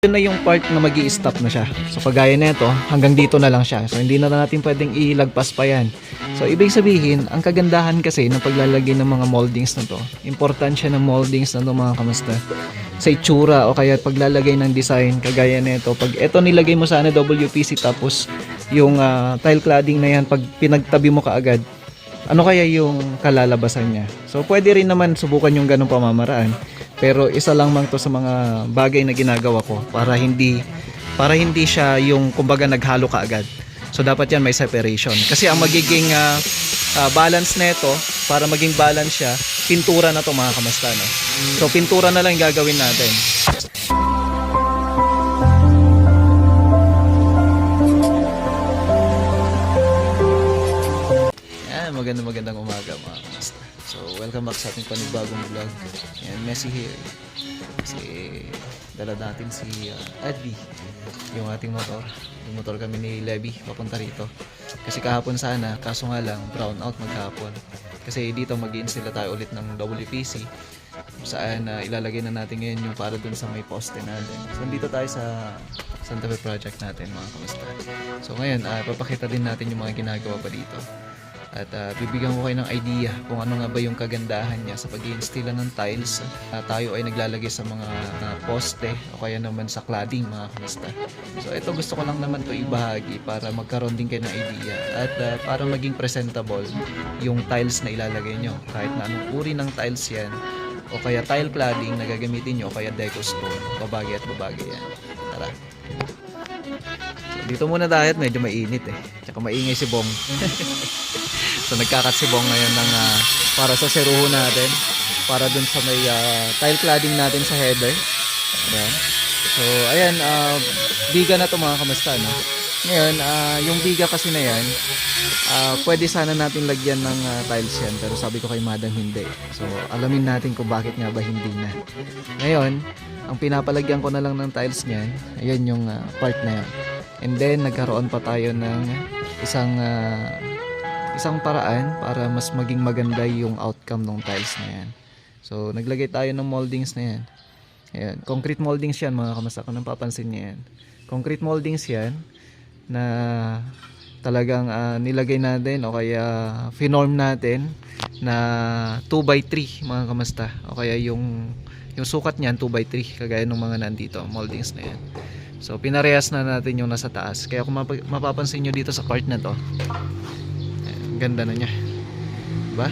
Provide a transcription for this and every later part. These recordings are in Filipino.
Yun na yung part na magi-stop na siya. So kagaya nito, hanggang dito na lang siya. So hindi na natin pwedeng ilagpas pa yan. So ibig sabihin, ang kagandahan kasi ng paglalagay ng mga moldings na to, importansya ng moldings na to mga kamusta, sa itsura o kaya paglalagay ng design, kagaya nito, pag eto nilagay mo sana WPC tapos yung tile cladding na yan, pag pinagtabi mo kaagad, ano kaya yung kalalabasan niya? So pwede rin naman subukan yung ganong pamamaraan. Pero isa lang mang to sa mga bagay na ginagawa ko para hindi siya yung kumbaga naghalo kaagad. So dapat yan may separation. Kasi ang magiging balance nito, para maging balance siya, pintura na to mga kamasta, no? So pintura na lang yung gagawin natin. Magandang umaga mga kamasta. So welcome back sa ating panibagong vlog. Yan, Messi here. Kasi dala natin si Advi, yung ating motor. Yung motor kami ni Levy papunta rito. Kasi kahapon sana, kaso nga lang brown out maghapon. Kasi dito mag-i-install tayo ulit ng WPC. Saan ilalagay na natin ngayon yung para dun sa may poste natin. So dito tayo sa Santa Fe project natin mga kamasta. So ngayon, papakita din natin yung mga ginagawa pa dito. At bibigyan ko kayo ng idea kung ano nga ba yung kagandahan niya sa pag-i-install ng tiles. Tayo ay naglalagay sa mga poste o kaya naman sa cladding mga kamasta. So ito gusto ko lang naman to ibahagi para magkaroon din kayo ng idea at para maging presentable yung tiles na ilalagay nyo. Kahit na anong uri ng tiles yan o kaya tile cladding na gagamitin nyo o kaya deco stone, babagay at babagay yan. Tara! So, dito muna tayo at medyo mainit tsaka maingay si Bong. So nagkakat si Bong ngayon ng para sa seruho natin, para dun sa may tile cladding natin sa header. Ayan. So ayan, biga na to mga kamasta, no? Ngayon, yung biga kasi na yan, pwede sana natin lagyan ng tiles yan, pero sabi ko kay Madam hindi. So alamin natin kung bakit nga ba hindi na. Ngayon, ang pinapalagyan ko na lang ng tiles niyan, ayan yung part na yan. And then nagkaroon pa tayo ng isang paraan para mas maging maganda yung outcome ng tiles na yan. So naglagay tayo ng moldings na yan. Ayan, concrete moldings yan mga kamasta, kung napapansin niyo yan. Concrete moldings yan na talagang nilagay natin o kaya finorm natin na 2x3 mga kamasta. O kaya yung sukat niyan 2x3 kagaya ng mga nandito, moldings na yan. So pinarehas na natin yung nasa taas. Kaya kung mapapansin nyo dito sa part na to, ganda na niya, diba?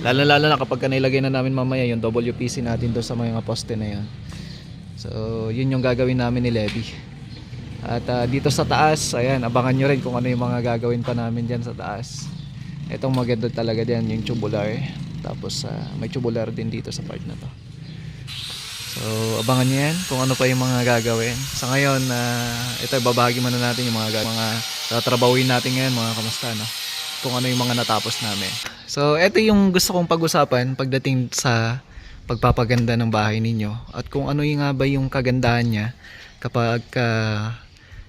Lalo na kapag nilagay na namin mamaya yung WPC natin doon sa mga poste na yun. So yun yung gagawin namin ni Levy. At dito sa taas, ayan, abangan nyo rin kung ano yung mga gagawin pa namin dyan sa taas. Itong maganda talaga din yung tubular. Tapos may tubular din dito sa part na to. So abangan nyo yan kung ano pa yung mga gagawin. Sa ngayon, ito babahagi muna natin yung mga tatrabawin natin ngayon mga kamusta, no? Kung ano yung mga natapos namin. So ito yung gusto kong pag-usapan pagdating sa pagpapaganda ng bahay ninyo at kung ano yung nga ba yung kagandahan niya kapag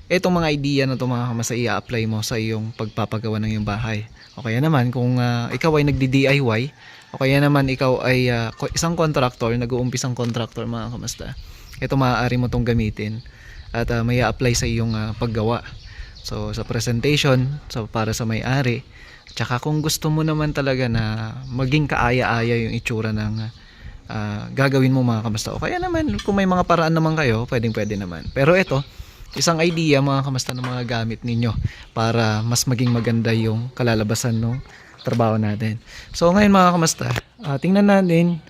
itong mga idea na ito mga kamasa i-apply mo sa iyong pagpapagawa ng iyong bahay. O kaya naman kung ikaw ay nagdi-DIY o kaya naman ikaw ay isang contractor, nag-uumpisang contractor mga kamasta, ito maaari mo itong gamitin at may apply sa iyong paggawa. So sa presentation, so para sa may-ari, tsaka kung gusto mo naman talaga na maging kaaya-aya yung itsura ng gagawin mo mga kamasta. O kaya naman kung may mga paraan naman kayo, pwede naman. Pero ito, isang idea mga kamasta ng mga gamit ninyo para mas maging maganda yung kalalabasan ng trabaho natin. So ngayon mga kamasta, tingnan natin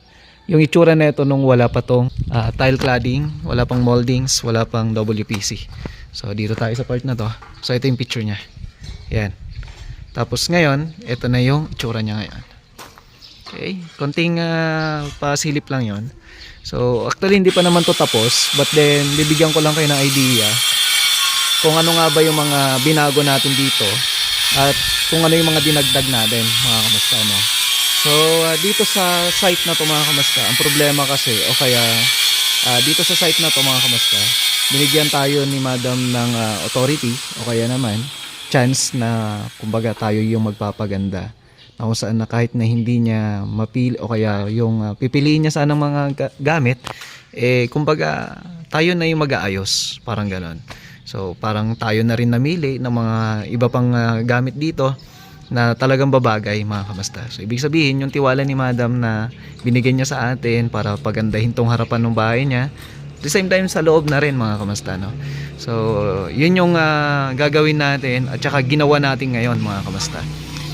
yung itsura nito nung wala pa tong tile cladding, wala pang moldings, wala pang WPC. So dito tayo sa part na to. So ito yung picture niya. Yan. Tapos ngayon, ito na yung itsura niya ngayon. Okay, konting pasilip lang yon. So actually hindi pa naman to tapos, but then bibigyan ko lang kayo ng idea kung ano nga ba yung mga binago natin dito at kung ano yung mga dinagdag natin mga kamasta, no? So dito sa site na to mga kamasta, ang problema kasi o kaya dito sa site na to mga kamasta, binigyan tayo ni Madam ng authority o kaya naman chance na kumbaga tayo yung magpapaganda na kung saan na kahit na hindi niya mapili o kaya yung pipiliin niya sana mga gamit, kumbaga tayo na yung mag-aayos, parang ganon. So parang tayo na rin namili ng mga iba pang gamit dito na talagang babagay, mga kamasta. So ibig sabihin yung tiwala ni madam na binigyan niya sa atin para pagandahin tong harapan ng bahay niya, at the same time sa loob na rin, mga kamasta, no? So yun yung gagawin natin at saka ginawa natin ngayon, mga kamasta.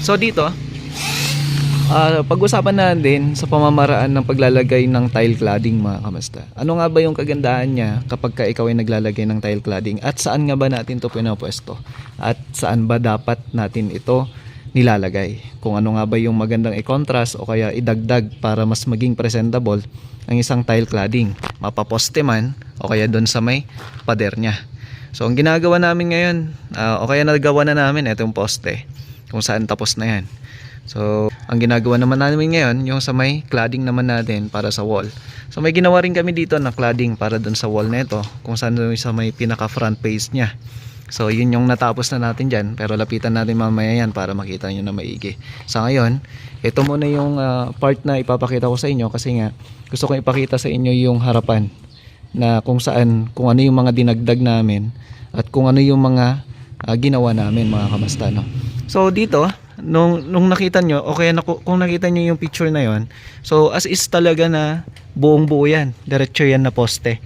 So dito pag-usapan natin sa pamamaraan ng paglalagay ng tile cladding, mga kamasta. Ano nga ba yung kagandahan niya kapag ka ikaw ay naglalagay ng tile cladding, at saan nga ba natin ito pinapwesto, at saan ba dapat natin ito nilalagay, kung ano nga ba yung magandang i-contrast o kaya idagdag para mas maging presentable ang isang tile cladding, mapaposte man o kaya doon sa may pader niya. So ang ginagawa namin ngayon, o kaya nagawa na namin itong poste kung saan tapos na yan. So ang ginagawa naman namin ngayon yung sa may cladding naman natin para sa wall. So may ginawa rin kami dito na cladding para dun sa wall nito, kung saan sa may pinaka front face niya. So yun yung natapos na natin dyan, pero lapitan natin mamaya yan para makita nyo na maigi. Sa ngayon, ito muna yung part na ipapakita ko sa inyo, kasi nga gusto ko ipakita sa inyo yung harapan na kung saan, kung ano yung mga dinagdag namin at kung ano yung mga ginawa namin, mga kamasta, no? So dito nung nakita nyo, okay na, kung nakita nyo yung picture na yon, so as is talaga na buong buo yan, diretso yan na poste.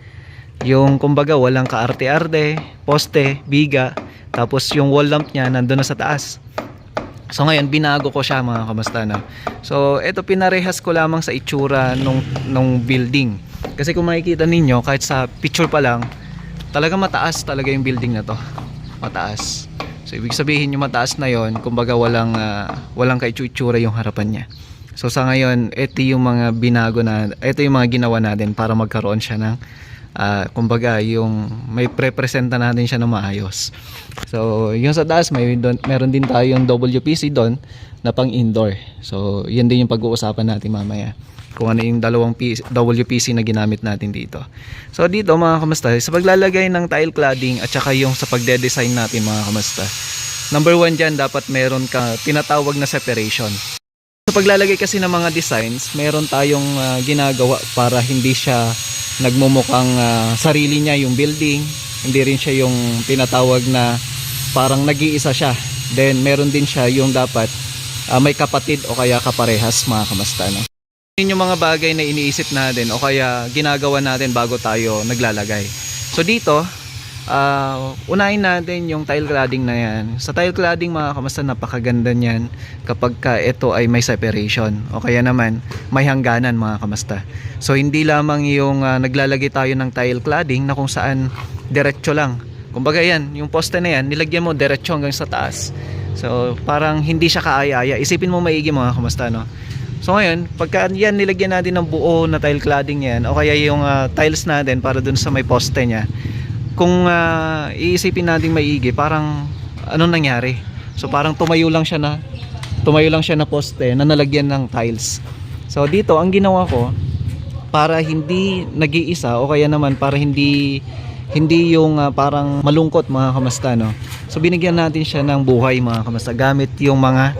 Yung kumbaga walang kaarte-arte, poste, biga, tapos yung wall lamp nya nandun na sa taas. So ngayon binago ko siya, mga kamasta, no? So ito pinarehas ko lamang sa itsura nung building, kasi kung makikita ninyo kahit sa picture pa lang, talaga mataas talaga yung building na to, mataas. So ibig sabihin yung mataas na yon, kumbaga walang kaitsura yung harapan niya. So sa ngayon, ito yung mga binago na, ito yung mga ginawa natin para magkaroon siya ng kumbaga yung may pre-presenta natin siya na maayos. So yung sa taas, meron din tayong WPC doon na pang indoor. So yun din yung pag-uusapan natin mamaya, kung ano yung dalawang WPC na ginamit natin dito. So dito, mga kamasta, sa paglalagay ng tile cladding at saka yung sa pagde-design natin, mga kamasta, number 1 dyan, dapat meron ka tinatawag na separation. Sa paglalagay kasi ng mga designs, meron tayong ginagawa para hindi siya nagmumukhang sarili niya yung building, hindi rin siya yung tinatawag na parang nag-iisa siya. Then meron din siya yung dapat may kapatid o kaya kaparehas, mga kamasta, no? Yun yung mga bagay na iniisip natin o kaya ginagawa natin bago tayo naglalagay. So dito, unahin natin yung tile cladding na yan. Sa tile cladding, mga kamasta, napakaganda niyan kapag ka ito ay may separation o kaya naman may hangganan, mga kamasta. So hindi lamang yung naglalagay tayo ng tile cladding na kung saan diretso lang. Kumbaga yan, yung poste na yan, nilagyan mo diretso hanggang sa taas. So parang hindi siya kaaya-aya. Isipin mo maigi, mga kamasta, no? So ngayon, pagka yan nilagyan natin ng buo na tile cladding yan, o kaya yung tiles natin para dun sa may poste niya, kung iisipin natin maigi, parang anong nangyari? So parang tumayo lang siya na poste na nalagyan ng tiles. So dito ang ginawa ko, para hindi nag-iisa o kaya naman para hindi yung parang malungkot, mga kamasta, no? So binigyan natin siya ng buhay, mga kamasta, gamit yung mga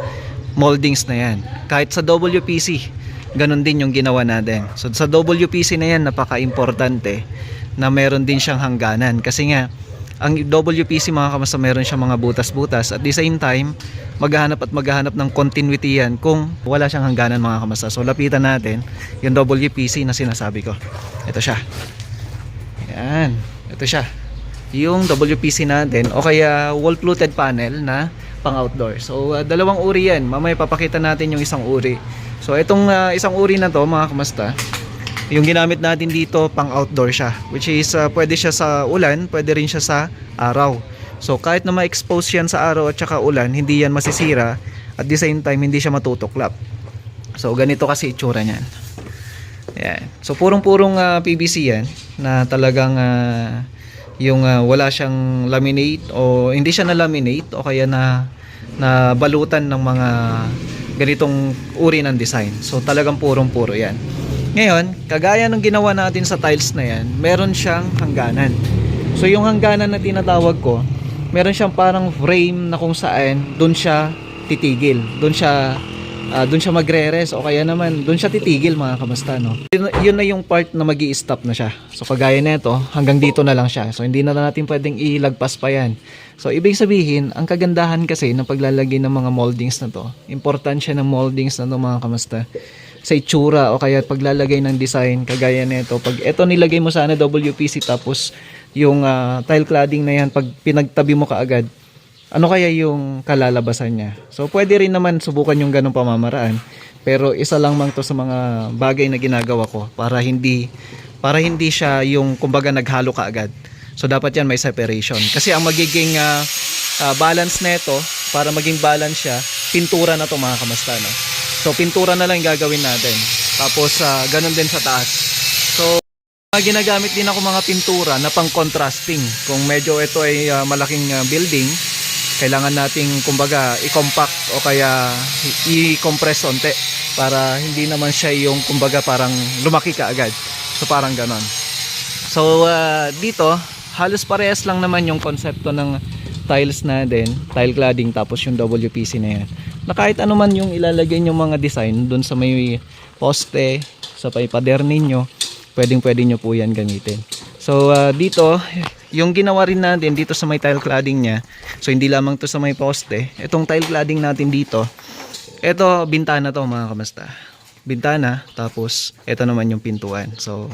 moldings na yan. Kahit sa WPC, ganun din yung ginawa natin. So sa WPC na yan, napaka-importante na meron din siyang hangganan, kasi nga ang WPC, mga kamasta, meron siyang mga butas-butas. At the same time, maghahanap ng continuity yan kung wala siyang hangganan, mga kamasta. So lapitan natin yung WPC na sinasabi ko. Ito siya. Yan. Ito siya. Yung WPC natin o kaya wall fluted panel na pang outdoor. So dalawang uri yan. Mamaya papakita natin yung isang uri. So itong isang uri na to, mga kamasta, yung ginamit natin dito pang outdoor siya, which is pwede siya sa ulan, pwede rin siya sa araw. So kahit na ma-expose yan sa araw at saka ulan, hindi yan masisira, at the same time hindi siya matutuklap. So ganito kasi itsura niyan. Yan. So purong-purong PVC yan na talagang yung wala siyang laminate o hindi siya na laminate o kaya na balutan ng mga ganitong uri ng design. So talagang purong-puro yan. Ngayon, kagaya ng ginawa natin sa tiles na yan, meron siyang hangganan. So yung hangganan na tinatawag ko, meron siyang parang frame na kung saan doon siya titigil, doon siya doon siya magre-rest o kaya naman doon siya titigil mga kamusta, no? Yun na yung part na magi-stop na siya. So kagaya nito, hanggang dito na lang siya. So hindi na natin pwedeng ilagpas pa yan. So ibig sabihin, ang kagandahan kasi ng paglalagay ng mga moldings na to, importansya ng moldings na to mga kamusta, sa itsura o kaya paglalagay ng design kagaya nito. Pag ito nilagay mo sana WPC tapos yung tile cladding na yan, pag pinagtabi mo kaagad, ano kaya yung kalalabasan niya? So pwede rin naman subukan yung ganong pamamaraan. Pero isa lang mang to sa mga bagay na ginagawa ko para hindi siya yung kumbaga naghalo kaagad. So dapat yan may separation. Kasi ang magiging balance nito, para maging balance siya, pintura na to mga kamasta, no? So pintura na lang yung gagawin natin. Tapos ganun din sa taas. So ginagamit din ako mga pintura na pang contrasting. Kung medyo ito ay malaking building, kailangan nating kumbaga i-compact o kaya i-compress onte para hindi naman siya yung kumbaga parang lumaki ka agad. So parang ganon. So dito halos parehas lang naman yung konsepto ng tiles na din, tile cladding tapos yung WPC na yan. Na kahit ano man yung ilalagay yung mga design doon sa may poste, sa may pader ninyo, pwede nyo po yan gamitin. So dito yung ginawa rin natin dito sa may tile cladding niya, so hindi lamang to sa may poste, itong tile cladding natin dito, ito bintana to mga kamasta, bintana, tapos ito naman yung pintuan. So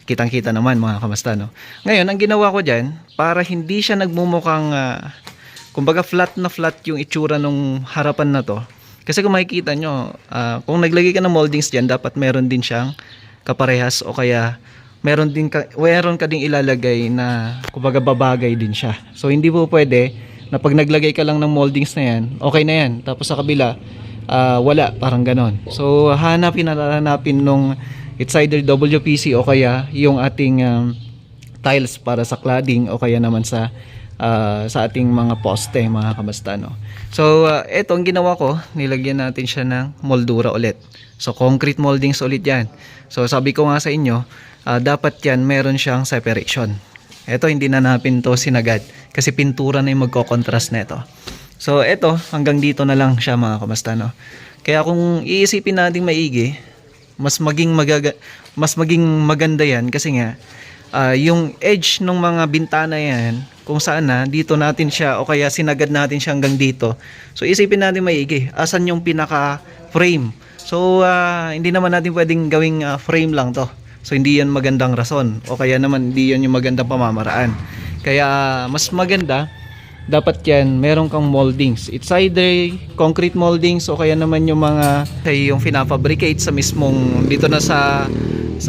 kitang kita naman mga kamasta, no? Ngayon ang ginawa ko dyan, para hindi siya nagmumukhang kumbaga flat na flat yung itsura nung harapan na to, kasi kung makikita nyo, kung naglagay ka ng moldings dyan, dapat meron din siyang kaparehas o kaya meron ka ding ilalagay na kumbaga babagay din siya. So hindi po pwede na pag naglagay ka lang ng moldings na yan, okay na yan, tapos sa kabila wala, parang ganon. So hanapin nung it's either WPC o kaya yung ating tiles para sa cladding o kaya naman sa ating mga poste mga kamasta, no? So eto ang ginawa ko, nilagyan natin siya ng moldura ulit. So concrete moldings ulit yan. So sabi ko nga sa inyo, dapat yan meron siyang separation. Ito hindi na natin to sinagad kasi pintura na yung magko-contrast na ito. So ito hanggang dito na lang siya mga kamasta, no? Kaya kung iisipin natin maigi, mas maging maganda yan kasi nga yung edge ng mga bintana yan, kung saan na dito natin siya o kaya sinagad natin siya hanggang dito. So isipin natin maigi, asan yung pinaka frame. So hindi naman natin pwedeng gawing frame lang to. So hindi yan magandang rason o kaya naman hindi yan yung magandang pamamaraan. Kaya mas maganda dapat yan meron kang moldings. It's either concrete moldings o kaya naman yung mga yung fina-fabricate sa mismong dito na sa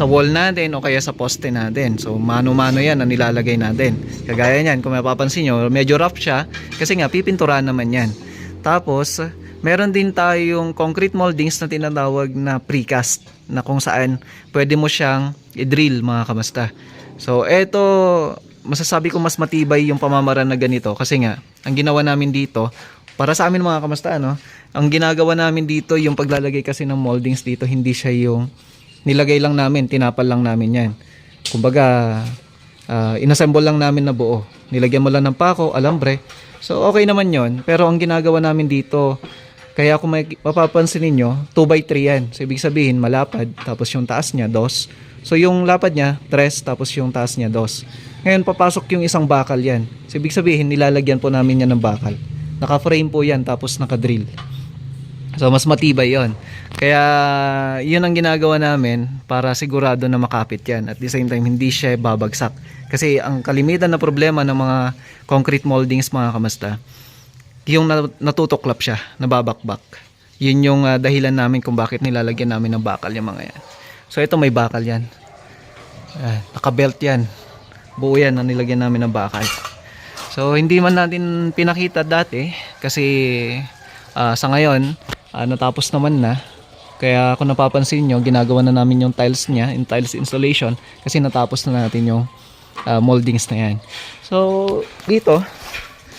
wall natin o kaya sa poste natin. So mano-mano yan ang nilalagay natin. Kagaya niyan, kung mapapansin nyo, medyo rough siya kasi nga pipinturahan naman yan. Tapos meron din tayong concrete moldings na tinatawag na precast, na kung saan pwede mo siyang i-drill mga kamasta. So eto, masasabi ko mas matibay yung pamamaraan na ganito kasi nga ang ginawa namin dito para sa amin mga kamasta, no? Ang ginagawa namin dito, yung paglalagay kasi ng moldings dito, hindi siya yung nilagay lang namin, tinapal lang namin yan. Kumbaga inassemble lang namin na buo, nilagyan mo lang ng pako, alambre. So okay naman yon. Pero ang ginagawa namin dito, kaya kung mapapansin ninyo, 2x3 yan. So ibig sabihin malapad, tapos yung taas niya 2. So yung lapad niya 3, tapos yung taas niya 2. Ngayon papasok yung isang bakal yan. So ibig sabihin nilalagyan po namin yan ng bakal. Naka-frame po yan, tapos naka-drill. So mas matibay yon. Kaya yun ang ginagawa namin para sigurado na makapit yan. At the same time hindi siya babagsak. Kasi ang kalimitan na problema ng mga concrete moldings mga kamasta, yung natutuklap siya, nababakbak. Yun yung dahilan namin kung bakit nilalagyan namin ng bakal yung mga yan. So ito may bakal yan. Naka-belt yan. Buo yan ang nilagyan namin ng bakal. So hindi man natin pinakita dati kasi sa ngayon natapos naman na. Kaya kung napapansin nyo, ginagawa na namin yung tiles niya, in tiles installation, kasi natapos na natin yung moldings na yan. So dito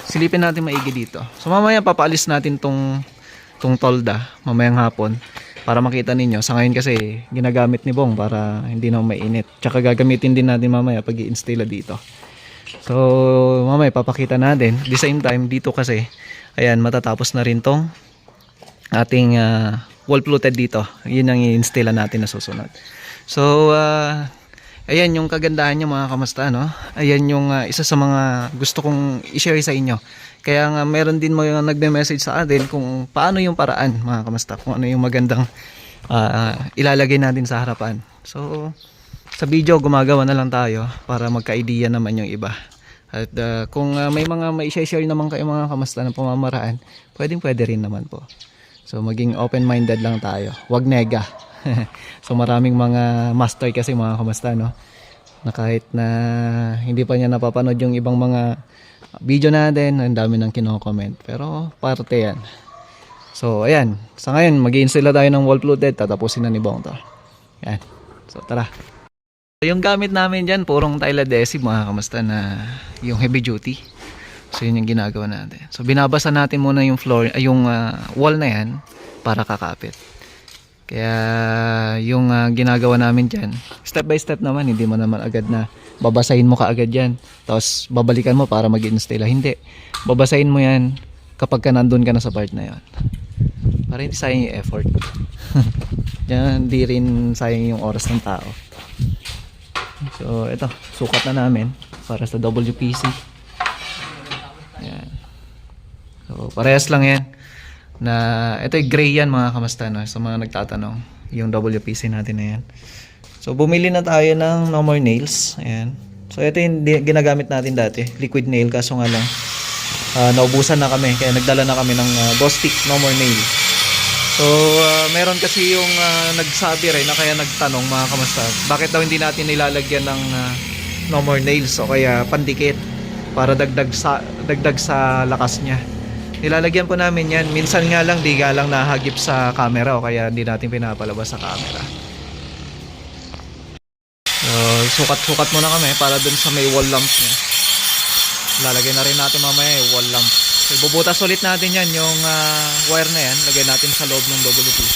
silipin natin maigi dito. So mamaya papaalis natin tong tolda mamayang hapon para makita ninyo. Sa ngayon kasi ginagamit ni Bong para hindi na mainit. Tsaka gagamitin din natin mamaya pag i-install dito. So mamaya papakita natin. At the same time dito kasi ayan, matatapos na rin tong ating wall fluted dito. Yun ang i-install natin na susunod. So, ayan yung kagandahan niya mga kamusta, no? Ayan yung isa sa mga gusto kong i-share sa inyo. Kaya nga meron din mga nagme-message sa atin kung paano yung paraan mga kamusta, kung ano yung magandang ilalagay natin sa harapan. So, sa video gumagawa na lang tayo para magka-idea naman yung iba. At kung may mga mai-share naman kayo mga kamusta ng pamamaraan, pwede rin naman po. So maging open-minded lang tayo. Wag nega. So maraming mga master kasi mga kamusta, no? Na kahit na hindi pa niya napapanood yung ibang mga video natin, ang dami nang kino-comment. Pero parte yan. So ayan. Sa ngayon, mag-i-install tayo ng wall fluted. Tatapusin na ni Bong to. Yan. So tara. Yung gamit namin dyan, purong tile adhesive mga kamusta na yung heavy duty. So yun yung ginagawa natin. So binabasa natin muna yung floor, yung wall na yan para kakapit. Kaya yung ginagawa namin dyan, step by step naman, hindi mo naman agad na babasahin mo kaagad yan. Tapos babalikan mo para mag-install. Hindi. Babasahin mo yan kapag ka nandun ka na sa part na yan. Para hindi sayang yung effort. Diyan, hindi rin sayang yung oras ng tao. So ito, sukat na namin para sa WPC. Ayan. So parehas lang yan. Na ito ay gray yan mga kamusta, no? Sa mga nagtatanong, yung WPC natin na yan. So bumili na tayo ng no more nails. Ayan. So ito yung ginagamit natin dati, liquid nail, kaso nga lang naubusan na kami, kaya nagdala na kami ng Bostik no more nail. So meron kasi yung nagsabi rin na, kaya nagtanong mga kamusta, bakit daw hindi natin nilalagyan ng no more nails o kaya pandikit para dagdag sa lakas niya. Nilalagyan po namin yan. Minsan nga lang di lang nahagip sa camera o kaya hindi natin pinapalabas sa camera. So sukat-sukat muna kami para dun sa may wall lamp niya. Lalagyan na rin natin mamaya yung wall lamp. So, ibubutas ulit natin yan, yung wire na yan. Lagay natin sa loob ng WPC.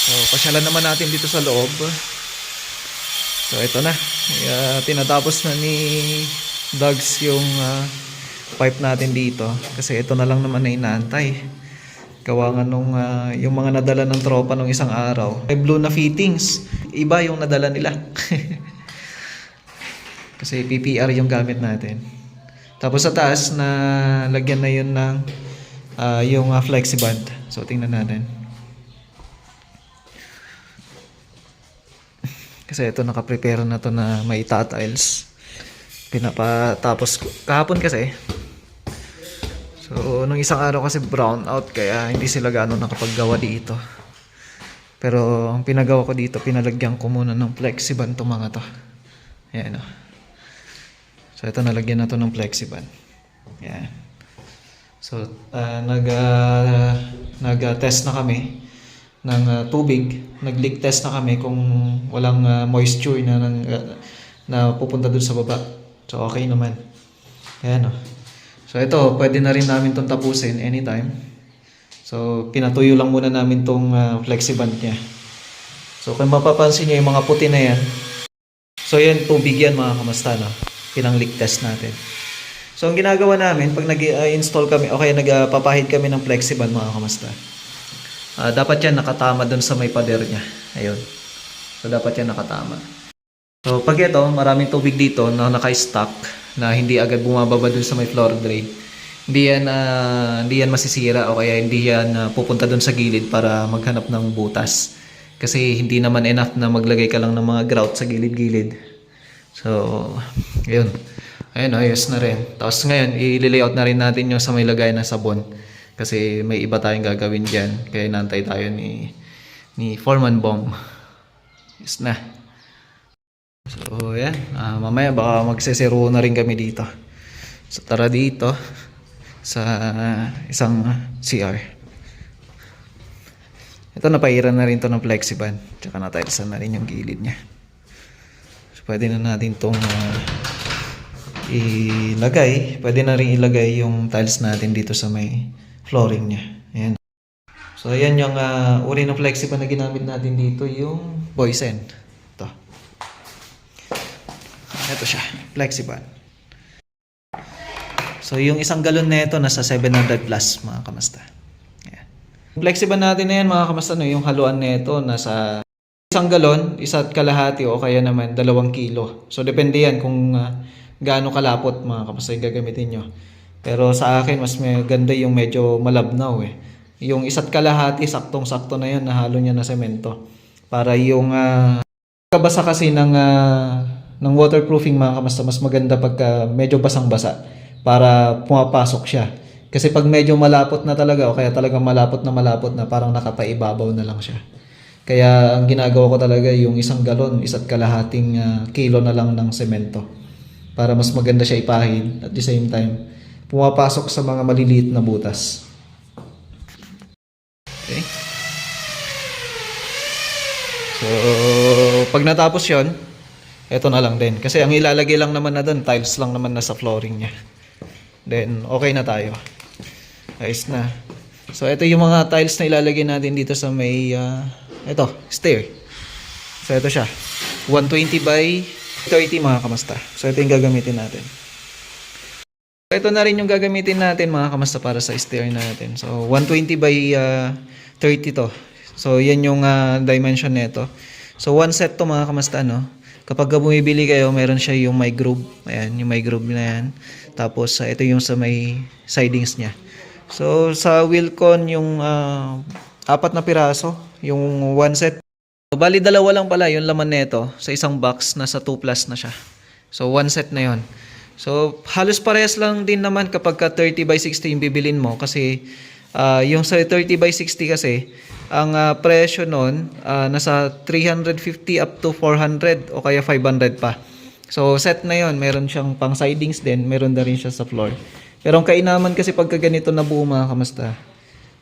So, pasyalan naman natin dito sa loob. So, ito na. Tinatapos na ni Dogs yung pipe natin dito. Kasi ito na lang naman na inaantay. Gawa nga nung yung mga nadala ng tropa nung isang araw. May blue na fittings. Iba yung nadala nila. Kasi PPR yung gamit natin. Tapos sa taas na lagyan na yun ng yung flexiband. So tingnan natin. Kasi ito naka-prepare na to na may tiles. Pinapatapos kahapon kasi. So nung isang araw kasi brown out, kaya hindi sila gaano nakapaggawa dito. Pero ang pinagawa ko dito, pinalagyan ko muna ng flexiband to mga to. Ayan o. So ito, nalagyan na to ng flexiband. Yan. So nag-test na kami ng tubig. Nag-leak test na kami kung walang moisture na pupunta dun sa baba. So okay naman. Ayan o. So ito, pwede na rin namin itong tapusin anytime. So pinatuyo lang muna namin itong flexiband niya. So kung mapapansin nyo yung mga puti na yan, so yan, tubig yan mga kamusta, no? Pinang-leak test natin. So ang ginagawa namin pag nag-install kami o kaya nagpapahid kami ng flexiband mga kamusta, dapat yan nakatama dun sa may pader niya. Ayun. So dapat yan nakatama. So pag ito, maraming tubig dito na naka-stock na hindi agad bumababa dun sa may floor drain, hindi yan masisira o kaya hindi yan pupunta dun sa gilid para maghanap ng butas. Kasi hindi naman enough na maglagay ka lang ng mga grout sa gilid-gilid. So, ayun. Ayun, ayos na rin. Tapos ngayon, i-layout na rin natin yung sa may lagay na sabon. Kasi may iba tayong gagawin dyan. Kaya nantay tayo ni Foreman Bomb. Yes na. So, yan. Mamaya baka magsesero na rin kami dito. So, tara dito sa isang CR. Ito, napairan na rin to ng flexiband. Tsaka natilesan na rin yung gilid niya. Pwede na natin itong ilagay. Pwede na rin ilagay yung tiles natin dito sa may flooring niya. Ayan. So ayan yung uri ng flexiband na ginamit natin dito, yung Boysen. Ito. Ito siya, flexiband. So yung isang galon na ito nasa 700 plus mga kamusta. Ayan. Flexible natin na yan mga kamas, yung haluan nito nasa 1 galon, 1.5 o kaya naman 2 kilo. So depende yan kung gaano kalapot mga kamas yung gagamitin nyo. Pero sa akin mas maganda yung medyo malabnaw eh. Yung 1.5 saktong-sakto na yun, nahalo niya na semento. Para yung kabasa kasi ng waterproofing mga kamas, mas maganda pagka medyo basang-basa para pumapasok siya. Kasi pag medyo malapot na talaga o kaya talagang malapot na parang nakapaibabaw na lang siya. Kaya ang ginagawa ko talaga yung 1 galon, 1.5 kilo na lang ng semento. Para mas maganda siya ipahid at the same time pumapasok sa mga maliliit na butas. Okay. So, pag natapos yon, eto na lang din. Kasi ang ilalagay lang naman na doon, tiles lang naman na sa flooring niya. Then, okay na tayo. Ayos na. So, ito yung mga tiles na ilalagay natin dito sa may, ito, stair. So, ito siya. 120 by 30 mga kamasta. So, ito yung gagamitin natin. Ito na rin yung gagamitin natin mga kamasta para sa stair natin. So, 120 by 30 to. So, yan yung dimension nito. So, one set to mga kamasta, no? Kapag bumibili kayo, meron siya yung may groove. Ayan, yung may groove na yan. Tapos, ito yung sa may sidings niya. So, sa Wilcon, yung 4 na piraso, yung one set. So, bali 2 lang pala yung laman nito sa isang box, nasa 2 plus na siya. So, one set na yon. So, halos parehas lang din naman kapag ka 30 by 60 yung bibilin mo. Kasi, yung sa 30 by 60 kasi, ang presyo nun, nasa 350 up to 400 o kaya 500 pa. So, set na yon. Meron siyang pang sidings din, meron na rin siya sa floor. Pero ang kainaman kasi pagka ganito na buo mga kamasta,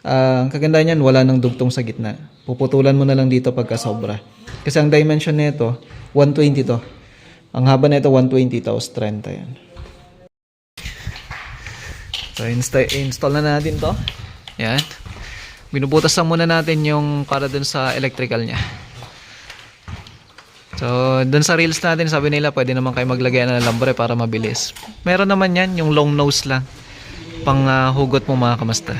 ang kaganda niyan, wala nang dugtong sa gitna. Puputulan mo na lang dito pagka sobra. Kasi ang dimension nito, 120 to. Ang haba nito 120 tapos 30 yan. So install na natin to. Yan. Binubutas lang muna natin yung para dun sa electrical niya. So dun sa reels natin, sabi nila pwede naman kayo maglagay ng lambre para mabilis. Meron naman yan, yung long nose lang. Pang hugot mo mga kamasta.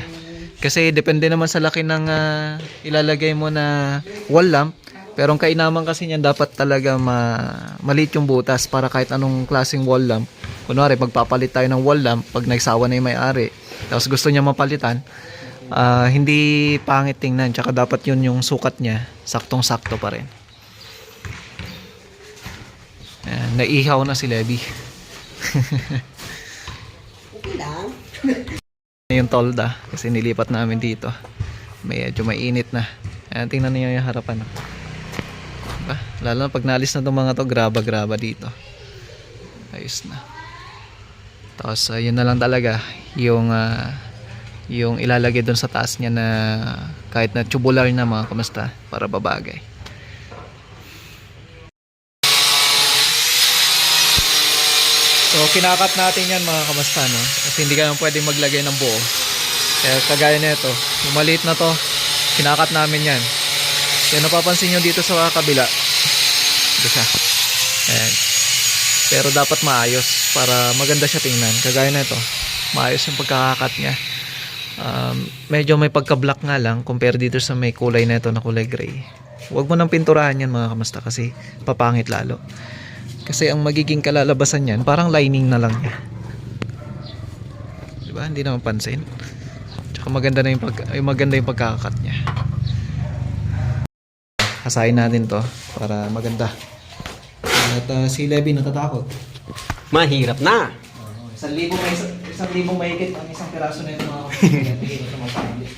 Kasi depende naman sa laki ng ilalagay mo na wall lamp. Pero ang kainaman kasi niyan, dapat talaga maliit yung butas para kahit anong klaseng wall lamp. Kunwari, pagpapalit tayo ng wall lamp, pag nagsawa na yung may-ari, tapos gusto niya mapalitan, hindi pangit tingnan. Tsaka dapat yun yung sukat niya, saktong-sakto pa rin. Ayan, naihaw na si Levi. Okay lang. Yung tolda kasi nilipat namin dito, medyo mainit na. Ayan, tingnan niyo yung harapan. Diba? Lalo na pag naalis na itong mga to, graba dito. Ayos na. Tapos yun na lang talaga yung ilalagay doon sa taas niya na kahit na tubular na mga kamusta para babagay. So kinakat natin yan mga kamusta, no? Kasi hindi ka naman pwedeng maglagay ng buo. Kaya kagaya nito, yung maliit na to, kinakat namin yan. Kaya napapansin nyo dito sa kabila, ito siya. Ayan. Pero dapat maayos para maganda siya tingnan. Kagaya nito, maayos yung pagkakakat niya. Medyo may pagka-black nga lang compare dito sa may kulay nito na kulay gray. Huwag mo nang pinturahan yan mga kamusta kasi papangit lalo. Kasi ang magiging kalalabasan yan, parang lining na lang niya. Diba? Hindi naman pansin. Tsaka maganda yung pagkakakat niya. Hasain natin to para maganda. At si Levi natatakot. Mahirap na. 1,000 mahigit ang isang piraso na ito mga kapatid.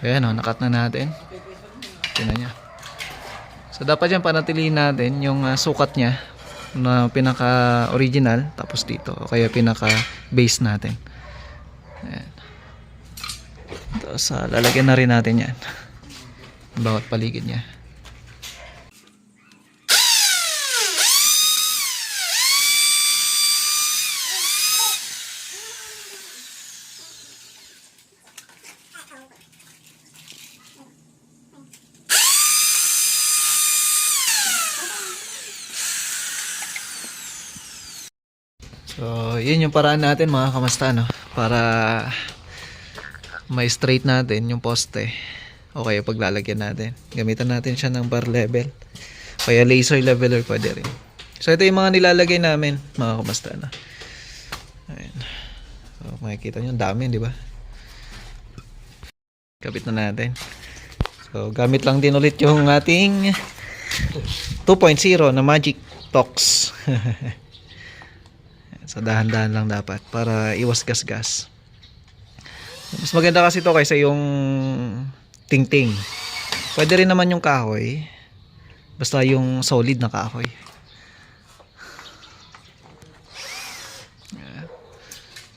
Ayan o, nakat na natin. Tingnan niya. So dapat yan panatilihin natin yung sukat niya na pinaka original tapos dito o kaya pinaka base natin. Ayan. Tapos lalagyan na rin natin yan bawat paligid niya. So, yun yung paraan natin mga kamasta, no? Para may straight natin yung poste. O kaya paglalagyan natin. Gamitan natin siya ng bar level. Kaya laser leveler pwede rin. So, ito yung mga nilalagay namin mga kamasta, no? Ayan. So, makikita nyo, dami, di ba? Kabit na natin. So, gamit lang din ulit yung ating 2.0 na Magic Tox. So, dahan-dahan lang dapat para iwas gas-gas. Mas maganda kasi ito kaysa yung ting-ting. Pwede rin naman yung kahoy. Basta yung solid na kahoy. Ayan.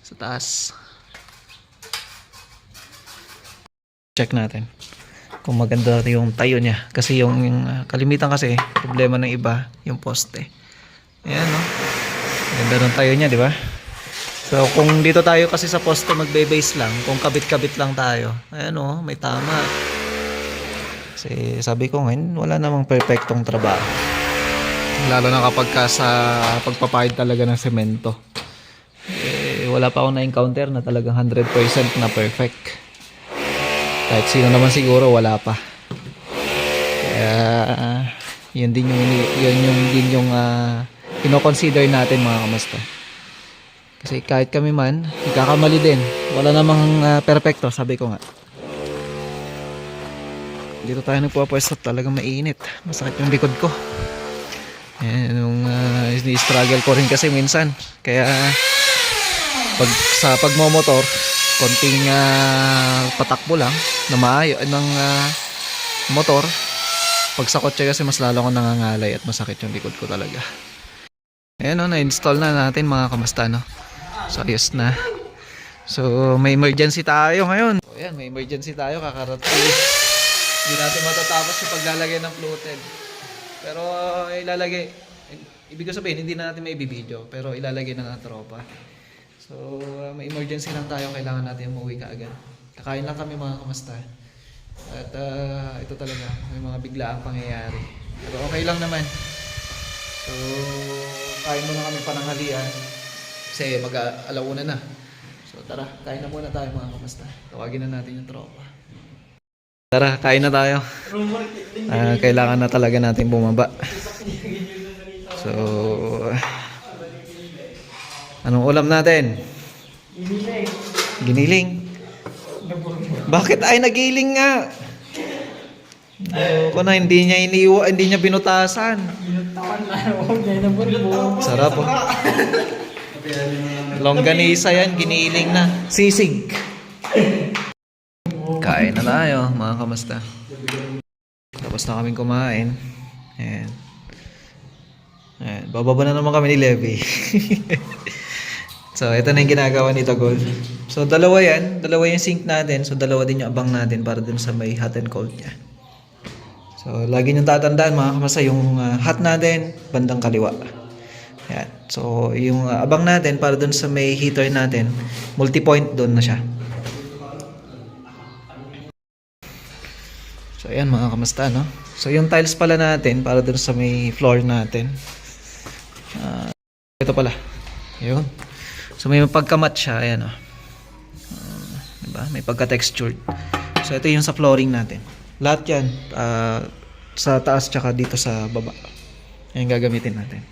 Sa taas. Check natin kung maganda yung tayo niya. Kasi yung kalimitan kasi, problema ng iba, yung poste. Ayan, no? Ganda ng tayo niya, di ba? So, kung dito tayo kasi sa poste magbe-base lang, kung kabit-kabit lang tayo, ayan, no? May tama. Kasi sabi ko ngayon, wala namang perfectong trabaho. Lalo na kapag ka sa pagpapahid talaga ng semento. Wala pa akong na-encounter na talagang 100% na perfect. Kahit sino naman siguro wala pa. Kaya yun din yung kino-consider natin mga kamasta. Kasi kahit kami man, ikakamali din. Wala namang perfecto, sabi ko nga. Dito tayo nagpapwesto, talagang mainit. Masakit yung likod ko. Yan, yung struggle ko rin kasi minsan. Kaya sa pagmomotor, konting patakbo lang na maayo ng motor. Pag sa kotse kasi mas lalo ko nangangalay at masakit yung likod ko talaga. Ayan, no, na-install na natin mga kamasta, no? So ayos na. So may emergency tayo ngayon. So ayan, may emergency tayo, kakarating. Hindi natin matatapos yung paglalagay ng fluted. Pero ibig ko sabihin hindi na natin may video, pero ilalagay na ng tropa. So, may emergency lang tayo. Kailangan natin umuwi kaagad. Kakain lang kami mga kamasta. At ito talaga, may mga biglaang pangyayari. Pero okay lang naman. So, kain muna kami pananghalian. Kasi mag-alauna na. So, tara, kain na muna tayo mga kamasta. Tawagin na natin yung tropa. Tara, kain na tayo. Kailangan na talaga natin bumaba. So, anong ulam natin? Giniling. Bakit ay nagiling nga? Ko na hindi niya binutasan. Sarap po. Longganisa yan, giniling na. Sisig. Kain na tayo, mga kamasta. Tapos na kaming kumain. Ayan. Ayan. Bababa na naman kami ni Levi. So, ito na yung ginagawa ni Tagol. So, dalawa yan. Dalawa yung sink natin. So, dalawa din yung abang natin para dun sa may hot and cold niya. So, lagi nyo tatandaan mga kamasa, yung hot natin, bandang kaliwa. Yan. So, yung abang natin para dun sa may heater natin, multi-point doon na siya. So, ayan mga kamasta, no? So, yung tiles pala natin para dun sa may floor natin. Ito pala. Yun. So may pagka-matte siya, ayan oh. Diba? May pagka-textured. So ito yung sa flooring natin. Lahat yan, sa taas tsaka dito sa baba. Ayan gagamitin natin.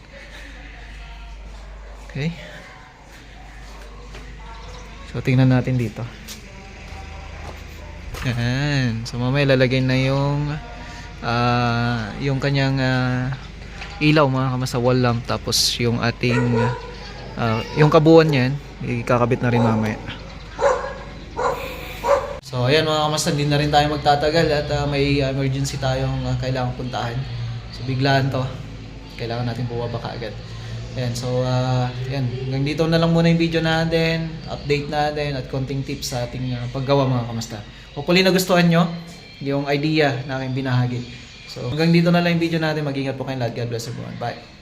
Okay. So tingnan natin dito. Ayan. So mamaya lalagay na yung kanyang ilaw mga kamasa, wall lamp. Tapos yung ating yung kabuuan niyan, ikakabit na rin mamaya. So ayan mga kamasta, hindi na rin tayo magtatagal at may emergency tayong kailangang puntahan. So biglaan to. Kailangan natin bumaba kaagad. Ayan, so ayan, hanggang dito na lang muna yung video natin, update natin at konting tips sa ating paggawa mga kamasta. Hopefully nagustuhan nyo yung idea na aking binahagi. So hanggang dito na lang yung video natin. Mag-ingat po kayong lahat. God bless everyone. Bye.